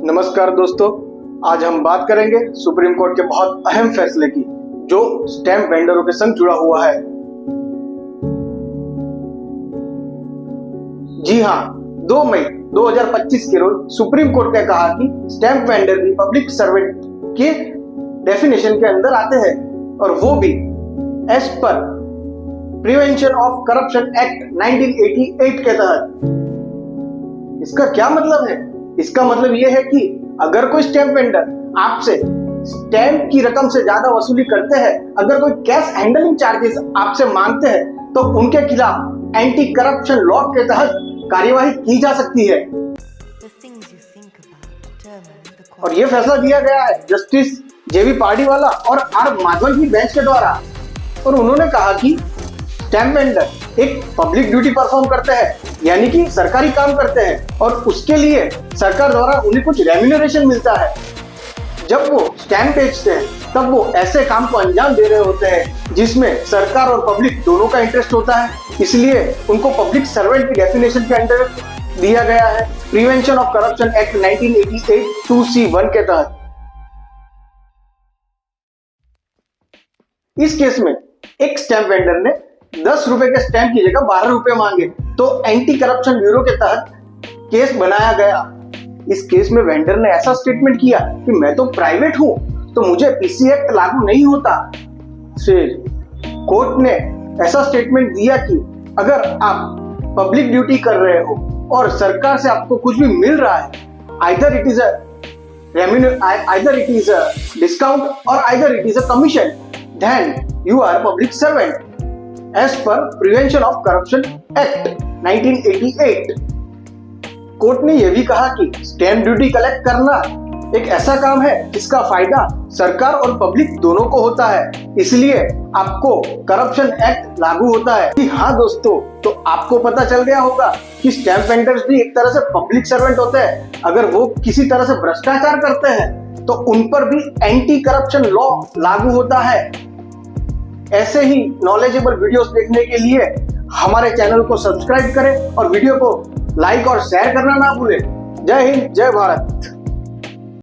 नमस्कार दोस्तों, आज हम बात करेंगे सुप्रीम कोर्ट के बहुत अहम फैसले की जो स्टैंप वेंडरों के संग जुड़ा हुआ है। जी हाँ, 2 मई 2025 के रोज सुप्रीम कोर्ट ने कहा कि स्टैंप वेंडर भी पब्लिक सर्वेंट के डेफिनेशन के अंदर आते हैं और वो भी as per prevention of corruption act 1988 के तहत। इसका क्या मतलब है? इसका मतलब यह है कि अगर कोई स्टैंप वेंडर आपसे स्टैंप की रकम से ज्यादा वसूली करते हैं, अगर कोई कैश हैंडलिंग चार्जेस आपसे मांगते हैं, तो उनके खिलाफ एंटी करप्शन लॉ के तहत कार्यवाही की जा सकती है। और यह फैसला दिया गया है जस्टिस जेबी पार्डीवाला और आर माधवन की बेंच के द्वारा। और उन्होंने कहा कि स्टैंप वेंडर एक पब्लिक ड्यूटी परफॉर्म करते हैं, यानी कि सरकारी काम करते हैं और उसके लिए सरकार द्वारा उन्हें कुछ रेम्यूनरेशन मिलता है। जब वो स्टैंप बेचते हैं तब वो ऐसे काम को अंजाम दे रहे होते हैं जिसमें सरकार और पब्लिक दोनों का इंटरेस्ट होता है, इसलिए उनको पब्लिक सर्वेंट की डेफिनेशन के अंदर दिया गया है prevention of corruption act 1988 2C1 के तहत। इस केस में एक स्टैंप वेंडर ने 10 रुपए के स्टैंप की जगह 12 रुपए मांगे तो एंटी करप्शन ब्यूरो के तहत केस बनाया गया। इस केस में वेंडर ने ऐसा स्टेटमेंट किया कि मैं तो प्राइवेट हूं तो मुझे पीसी एक्ट लागू नहीं होता। फिर कोर्ट ने ऐसा स्टेटमेंट दिया कि अगर आप पब्लिक ड्यूटी कर रहे हो और सरकार से आपको कुछ भी मिल रहा है, either it is a discount और either it is a commission, then you are public servant as per prevention of corruption act 1988। Court ने यह भी कहा कि स्टैंप ड्यूटी कलेक्ट करना एक ऐसा काम है जिसका फायदा सरकार और पब्लिक दोनों को होता है, इसलिए आपको करप्शन एक्ट लागू होता है। कि हाँ दोस्तों, तो आपको पता चल गया होगा कि स्टैंप वेंडर्स भी एक तरह से पब्लिक सर्वेंट होते हैं। अगर वो किसी तरह से भ्रष्टाचार करते हैं तो उन पर भी एंटी करप्शन लॉ लागू होता है। ऐसे ही नॉलेजेबल वीडियोस देखने के लिए हमारे चैनल को सब्सक्राइब करें और वीडियो को लाइक और शेयर करना ना भूलें। जय हिंद, जय भारत।